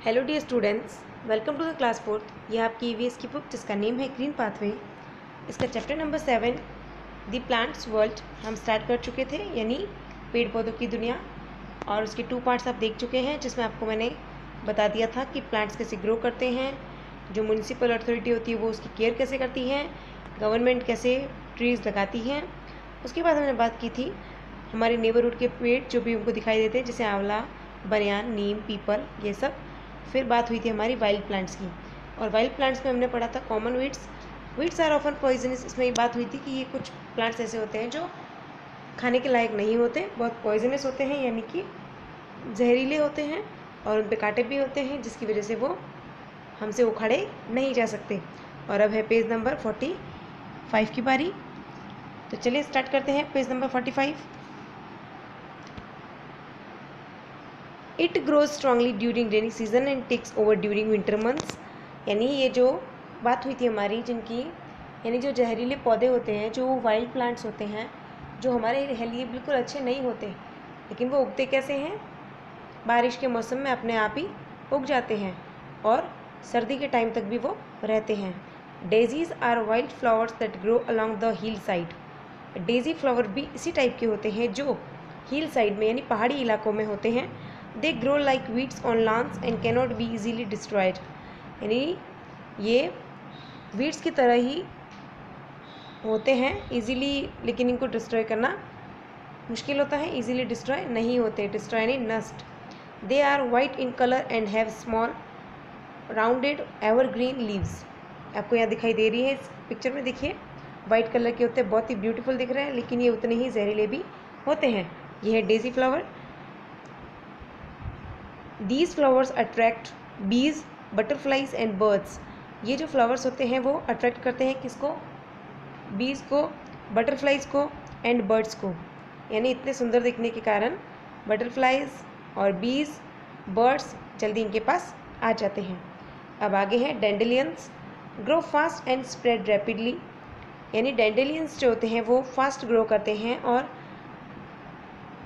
Hello dear students, welcome to the class 4th। यह आपकी EVS की बुक जिसका नेम है ग्रीन पाथवे। इसका chapter number 7 the plants world हम स्टार्ट कर चुके थे, यानी पेड़ पौधों की दुनिया। और उसके 2 पार्ट्स आप देख चुके हैं, जिसमें आपको मैंने बता दिया था कि प्लांट्स कैसे ग्रो करते हैं, जो म्यूनिसिपल अथॉरिटी होती है वो उसकी केयर कैसे करती है, गवर्नमेंट कैसे ट्रीज़ लगाती हैं। उसके बाद हमने बात की थी हमारे नेबरहुड के पेड़ जो भी हमको दिखाई देते हैं, जैसे आंवला, बनियान, नीम, पीपल, ये सब। फिर बात हुई थी हमारी वाइल्ड प्लांट्स की, और वाइल्ड प्लांट्स में हमने पढ़ा था common weeds are often poisonous. इसमें ये बात हुई थी कि ये कुछ प्लांट्स ऐसे होते हैं जो खाने के लायक नहीं होते, बहुत पॉइजनस होते हैं, यानी कि जहरीले होते हैं और उन पे कांटे भी होते हैं, जिसकी वजह से वो हमसे उखाड़े नहीं जा सकते। और अब है पेज नंबर 45 की बारी। तो चलिए स्टार्ट करते हैं page number 45। It grows strongly during rainy season and takes over during winter months. यानी ये जो बात हुई थी हमारी, जिनकी यानी जो जहरीले पौधे होते हैं, जो वाइल्ड प्लांट्स होते हैं, जो हमारे लिए बिल्कुल अच्छे नहीं होते, लेकिन वो उगते कैसे हैं, बारिश के मौसम में अपने आप ही उग जाते हैं और सर्दी के टाइम तक भी वो रहते हैं। Daisies are wild flowers that grow along the hill side. Daisy flower भी इसी टाइप के होते हैं जो हिल साइड में यानी पहाड़ी इलाकों में होते हैं। They grow like weeds on loans and cannot be easily destroyed. यानी ये वीड्स की तरह ही होते हैं इजीली, लेकिन इनको डिस्ट्रॉय करना मुश्किल होता है, इजीली डिस्ट्रॉय नहीं होते, डिस्ट्रॉय यानी नष्ट। They are white in colour and have small rounded evergreen leaves. आपको यहाँ दिखाई दे रही है इस पिक्चर में, देखिए वाइट कलर के होते हैं, बहुत ही ब्यूटीफुल दिख रहे हैं, लेकिन ये उतने ही जहरीले भी होते हैं। ये है Daisy flower. These flowers attract बीज, बटरफ्लाइज एंड बर्ड्स। ये जो फ्लावर्स होते हैं वो अट्रैक्ट करते हैं किसको, बीज को, बटरफ्लाइज को एंड बर्ड्स को। यानी इतने सुंदर दिखने के कारण बटरफ्लाइज और बीज, बर्ड्स जल्दी इनके पास आ जाते हैं। अब आगे हैं dandelions. Grow fast and spread rapidly. यानी डैंडेलियंस जो होते हैं वो फास्ट ग्रो करते हैं और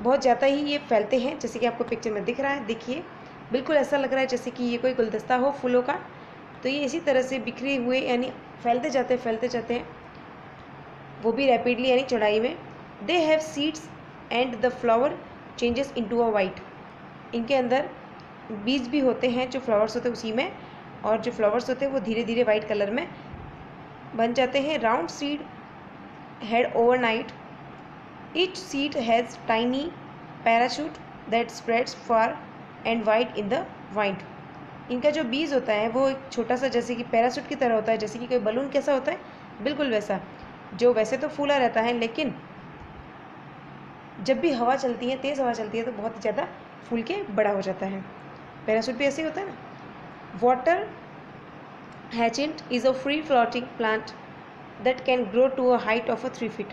बहुत ज़्यादा ही ये फैलते हैं, जैसे कि आपको पिक्चर में दिख रहा है। देखिए बिल्कुल ऐसा लग रहा है जैसे कि ये कोई गुलदस्ता हो फूलों का। तो ये इसी तरह से बिखरे हुए यानी फैलते जाते हैं, वो भी रैपिडली यानी चौड़ाई में। They have seeds and the flower changes into a white. इनके अंदर बीज भी होते हैं, जो फ्लावर्स होते हैं उसी में, और जो फ्लावर्स होते हैं वो धीरे धीरे वाइट कलर में बन जाते हैं। Round seed head overnight. Each seed has tiny parachute that spreads far and white in the white. इनका जो बीज होता है वो एक छोटा सा जैसे कि पैराशूट की तरह होता है, जैसे कि कोई बलून कैसा होता है, बिल्कुल वैसा, जो वैसे तो फूला रहता है, लेकिन जब भी हवा चलती है, तेज़ हवा चलती है, तो बहुत ज़्यादा फूल के बड़ा हो जाता है। पैराशूट भी ऐसे ही होता है ना। Water hyacinth is a free floating plant that can grow to a height of 3 feet.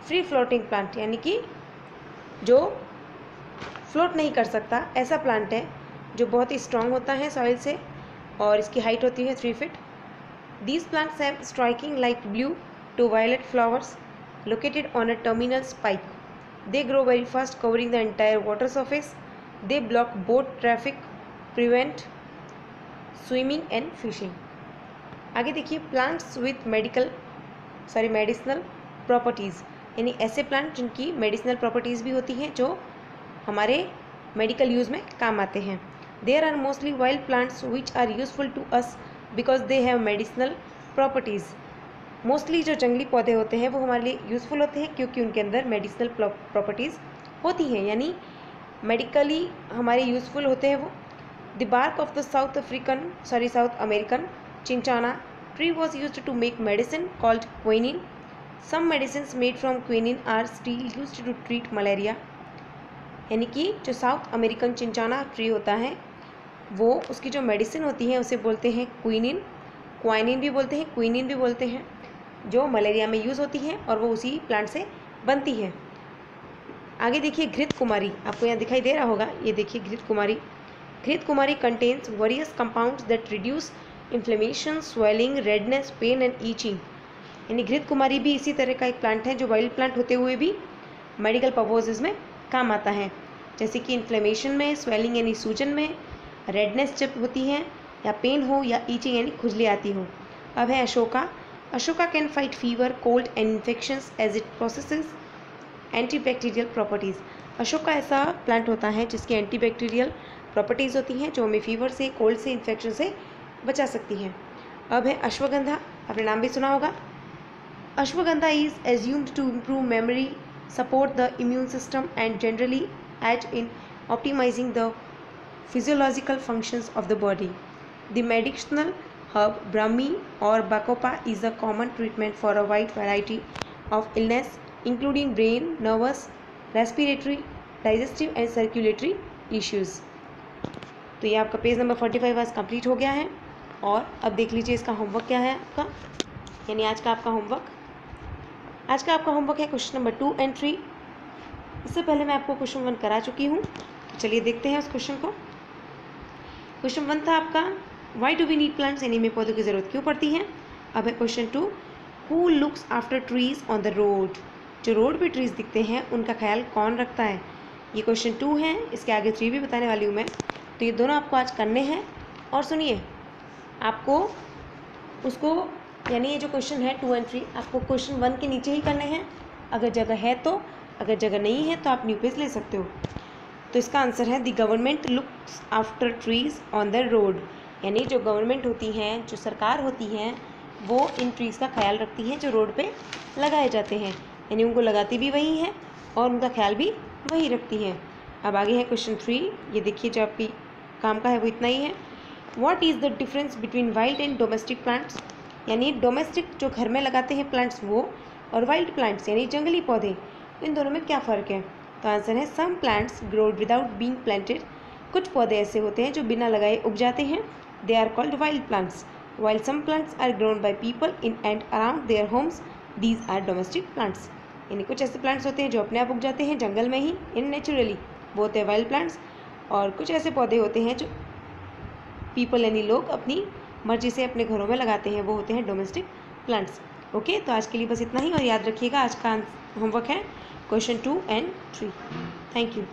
Free floating plant यानी कि जो फ्लोट नहीं कर सकता, ऐसा प्लांट है जो बहुत ही स्ट्रॉन्ग होता है सॉइल से, और इसकी हाइट होती है 3 feet. These plants have striking light blue to violet flowers located on a terminal spike. They grow very fast covering the entire water surface. They block boat traffic, prevent swimming and fishing. आगे देखिए plants with medicinal properties. यानी ऐसे plant जिनकी medicinal properties भी होती हैं, जो हमारे मेडिकल यूज़ में काम आते हैं। There are mostly wild plants which are useful to us because they have medicinal properties. Mostly जो जंगली पौधे होते हैं वो हमारे लिए यूज़फुल होते हैं, क्योंकि उनके अंदर मेडिसिनल प्रॉपर्टीज़ होती हैं, यानी मेडिकली हमारे यूज़फुल होते हैं वो। The bark of the South American cinchona tree was use to make medicine called quinine. Some medicine made from quinine are still use to treat malaria. यानी कि जो साउथ अमेरिकन चिंचाना ट्री होता है, वो उसकी जो मेडिसिन होती है उसे बोलते हैं क्विनिन। क्वाइनिन भी बोलते हैं, क्विनिन भी बोलते हैं, जो मलेरिया में यूज़ होती है और वो उसी प्लांट से बनती है। आगे देखिए घृत कुमारी, आपको यहाँ दिखाई दे रहा होगा, ये देखिए घृत कुमारी। घृत कुमारी contains various compounds that reduce inflammation, swelling, redness, pain and itching. यानी घृत कुमारी भी इसी तरह का एक प्लांट है जो वाइल्ड प्लांट होते हुए भी मेडिकल पर्पजेज़ में काम आता है, जैसे कि इन्फ्लेमेशन में, स्वेलिंग यानी सूजन में, रेडनेस जब होती है या पेन हो या ईचिंग यानी खुजली आती हो। अब है Ashoka. Ashoka can fight fever, cold and infections as it possesses antibacterial properties. Ashoka ऐसा प्लांट होता है जिसकी एंटीबैक्टीरियल प्रॉपर्टीज़ होती हैं जो हमें फीवर से, कोल्ड से, इन्फेक्शन से बचा सकती हैं। अब है अश्वगंधा, आपने नाम भी सुना होगा। Ashwagandha is assumed to improve memory, support the immune system and generally aid in optimizing the physiological functions of the body. The medicinal herb Brahmi or Bacopa is a common treatment for a wide variety of illness including brain, nervous, respiratory, digestive and circulatory issues. तो ये आपका page number 45 आज complete हो गया है। और अब देख लीजिए इसका होमवर्क क्या है आपका, यानी आज का आपका होमवर्क। आज का आपका होमवर्क है क्वेश्चन नंबर 2 और 3। इससे पहले मैं आपको क्वेश्चन 1 करा चुकी हूँ, तो चलिए देखते हैं उस क्वेश्चन को। क्वेश्चन 1 था आपका why do we need plants, यानी हमें पौधों की ज़रूरत क्यों पड़ती है। अब है question 2 who looks after trees on the road, जो रोड पे ट्रीज दिखते हैं उनका ख्याल कौन रखता है। ये क्वेश्चन 2 है, इसके आगे 3 भी बताने वाली हूँ मैं। तो ये दोनों आपको आज करने हैं। और सुनिए, आपको उसको यानी ये जो क्वेश्चन है 2 और 3 आपको क्वेश्चन 1 के नीचे ही करने हैं, अगर जगह है तो। अगर जगह नहीं है तो आप न्यू पेज ले सकते हो। तो इसका आंसर है the government looks after trees on the road, यानी जो गवर्नमेंट होती हैं, जो सरकार होती हैं, वो इन ट्रीज़ का ख्याल रखती हैं जो रोड पे लगाए जाते हैं, यानी उनको लगाती भी वही हैं और उनका ख्याल भी वही रखती हैं। अब आगे है क्वेश्चन 3, ये देखिए जो आपकी काम का है वो इतना ही है। What is the difference between wild and domestic plants, यानी डोमेस्टिक जो घर में लगाते हैं प्लांट्स वो, और वाइल्ड प्लांट्स यानी जंगली पौधे, इन दोनों में क्या फ़र्क है। तो आंसर है some plants grow without being planted, कुछ पौधे ऐसे होते हैं जो बिना लगाए उग जाते हैं, they are called wild plants, while some plants are grown by people in and around their homes, these are domestic plants. यानी कुछ ऐसे प्लांट्स होते हैं जो अपने आप उग जाते हैं जंगल में ही, इन नेचुरली, वो होते हैं वाइल्ड प्लांट्स। और कुछ ऐसे पौधे होते हैं जो पीपल यानी लोग अपनी मर्जी से अपने घरों में लगाते हैं, वो होते हैं डोमेस्टिक प्लांट्स। ओके, तो आज के लिए बस इतना ही। और याद रखिएगा आज का होमवर्क है क्वेश्चन 2 और 3। Thank you.